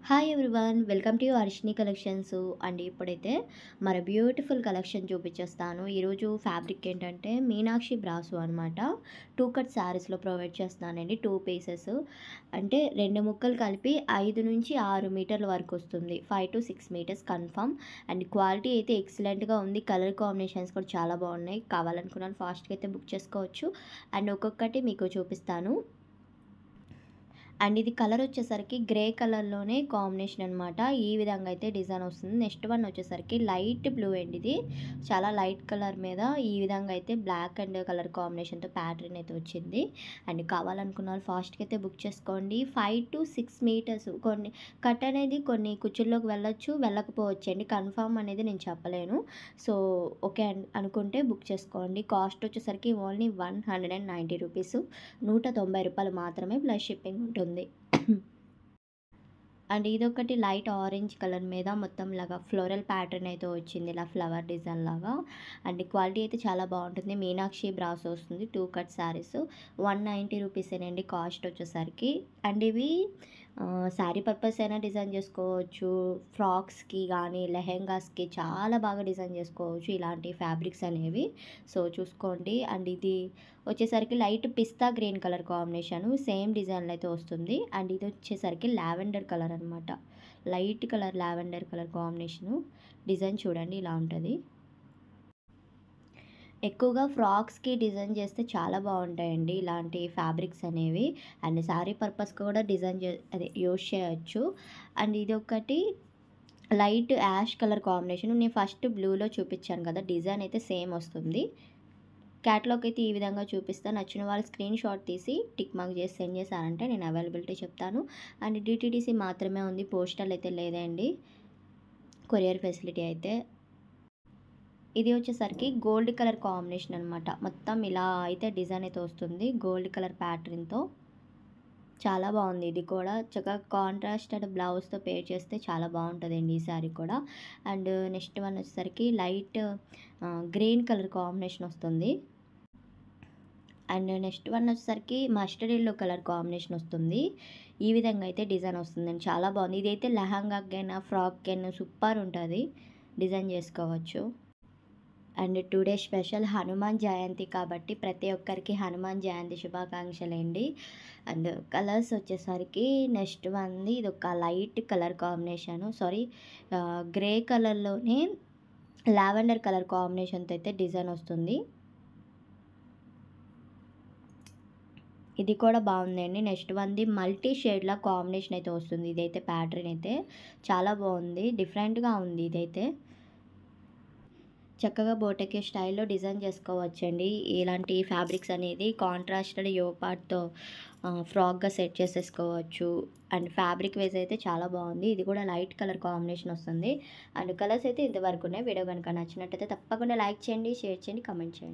Hi everyone, welcome to Arshini collections. And ఇప్పుడైతే మరి beautiful collection చూపించేస్తాను. ఈరోజు ఫ్యాబ్రిక్ ఏంటంటే మీనాక్షి బ్రాసో అనమాట. 2 కట్ శారీస్లో ప్రొవైడ్ చేస్తున్నానండి. 2 పీసెస్ అంటే 2 ముక్కలు కలిపి 5 నుంచి 6 మీటర్ల వరకు వస్తుంది. 5 to 6 metres confirm. And quality అయితే ఎక్సలెంట్గా ఉంది. కలర్ కాంబినేషన్స్ కూడా చాలా బాగున్నాయి. కావాలనుకున్నాను ఫాస్ట్గా అయితే బుక్ చేసుకోవచ్చు. అండ్ ఒక్కొక్కటి మీకు చూపిస్తాను. అండ్ ఇది కలర్ వచ్చేసరికి గ్రే కలర్లోనే కాంబినేషన్ అనమాట. ఈ విధంగా అయితే డిజైన్ వస్తుంది. నెక్స్ట్ వన్ వచ్చేసరికి లైట్ బ్లూ అండ్ ఇది చాలా లైట్ కలర్ మీద ఈ విధంగా అయితే బ్లాక్ అండ్ కలర్ కాంబినేషన్తో ప్యాటర్న్ అయితే వచ్చింది. అండ్ కావాలనుకున్న వాళ్ళు ఫాస్ట్గా అయితే బుక్ చేసుకోండి. 5 to 6 మీటర్స్. కొన్ని కట్ అనేది కొన్ని కుచ్చుల్లోకి వెళ్ళొచ్చు, వెళ్ళకపోవచ్చు అండి. కన్ఫామ్ అనేది నేను చెప్పలేను. సో ఓకే అనుకుంటే బుక్ చేసుకోండి. కాస్ట్ వచ్చేసరికి ఓన్లీ 190 రూపీస్, 190 రూపాయలు మాత్రమే, ప్లస్ షిప్పింగ్ ఉంటుంది. అండ్ ఇదొకటి లైట్ ఆరెంజ్ కలర్ మీద మొత్తం లాగా ఫ్లోరల్ ప్యాటర్న్ అయితే వచ్చింది, ఇలా ఫ్లవర్ డిజైన్ లాగా. అండ్ క్వాలిటీ అయితే చాలా బాగుంటుంది. మీనాక్షి బ్రాసో వస్తుంది. 2 కట్ శారీస్ 190 రూపీసేనండి కాస్ట్ వచ్చేసరికి. అండ్ ఇవి శారీ పర్పస్ అయినా డిజైన్ చేసుకోవచ్చు, ఫ్రాక్స్కి కానీ లెహెంగాస్కి చాలా బాగా డిజైన్ చేసుకోవచ్చు ఇలాంటి ఫ్యాబ్రిక్స్ అనేవి. సో చూసుకోండి. అండ్ ఇది వచ్చేసరికి లైట్ పిస్తా గ్రీన్ కలర్ కాంబినేషన్, సేమ్ డిజైన్లో అయితే వస్తుంది. అండ్ ఇది వచ్చేసరికి లావెండర్ కలర్ అనమాట. Light colour lavender colour combination. Design చూడండి ఇలా ఉంటుంది. ఎక్కువగా ఫ్రాక్స్కి డిజైన్ చేస్తే చాలా బాగుంటాయండి ఇలాంటి ఫ్యాబ్రిక్స్ అనేవి. అండ్ శారీ పర్పస్కి కూడా డిజైన్ అదే యూజ్ చేయొచ్చు. అండ్ ఇది ఒకటి లైట్ యాష్ కలర్ కాంబినేషన్. నేను ఫస్ట్ బ్లూలో చూపించాను కదా, డిజైన్ అయితే సేమ్ వస్తుంది. క్యాటలాగ్ అయితే ఈ విధంగా చూపిస్తాను. నచ్చిన వాళ్ళు స్క్రీన్ షాట్ తీసి టిక్ మార్క్ చేసి సెండ్ చేశారంటే నేను అవైలబిలిటీ చెప్తాను. అండ్ డిటీడీసీ మాత్రమే ఉంది, పోస్టల్ అయితే లేదండి, కొరియర్ ఫెసిలిటీ అయితే. ఇది వచ్చేసరికి గోల్డ్ కలర్ కాంబినేషన్ అనమాట. మొత్తం ఇలా అయితే డిజైన్ అయితే వస్తుంది గోల్డ్ కలర్ ప్యాటర్న్తో. చాలా బాగుంది. ఇది కూడా చక్కగా కాంట్రాస్టెడ్ బ్లౌజ్తో పేర్ చేస్తే చాలా బాగుంటుందండి ఈ శారీ కూడా. అండ్ నెక్స్ట్ వన్ వచ్చేసరికి లైట్ గ్రీన్ కలర్ కాంబినేషన్ వస్తుంది. అండ్ నెక్స్ట్ వన్ వచ్చేసరికి మస్టర్డ్ ఎల్లో కలర్ కాంబినేషన్ వస్తుంది. ఈ విధంగా అయితే డిజైన్ వస్తుందండి, చాలా బాగుంది. ఇదైతే లెహంగాకైనా ఫ్రాక్కైనా సూపర్ ఉంటుంది, డిజైన్ చేసుకోవచ్చు. And today special Hanuman Jayanti కాబట్టి ప్రతి ఒక్కరికి హనుమాన్ జయంతి శుభాకాంక్షలండి. అండ్ కలర్స్ వచ్చేసరికి నెక్స్ట్ వన్ది ఇది ఒక light colour combination, sorry grey కలర్లోనే లావెండర్ కలర్ కాంబినేషన్తో అయితే డిజైన్ వస్తుంది. ఇది కూడా బాగుందండి. నెక్స్ట్ వన్ది మల్టీ షేడ్లా కాంబినేషన్ అయితే వస్తుంది. ఇదైతే ప్యాటర్న్ అయితే చాలా బాగుంది, డిఫరెంట్గా ఉంది. ఇదైతే చక్కగా బోటెకే స్టైల్లో డిజైన్ చేసుకోవచ్చండి ఇలాంటి ఫ్యాబ్రిక్స్ అనేది. కాంట్రాస్టెడ్ యోపార్ట్తో ఫ్రాక్గా సెట్ చేసేసుకోవచ్చు. అండ్ ఫ్యాబ్రిక్ వైజ్ అయితే చాలా బాగుంది. ఇది కూడా లైట్ కలర్ కాంబినేషన్ వస్తుంది. అండ్ కలర్స్ అయితే ఇంతవరకు ఉన్నాయి. వీడియో కనుక నచ్చినట్టయితే తప్పకుండా లైక్ చేయండి, షేర్ చేయండి, కమెంట్ చేయండి.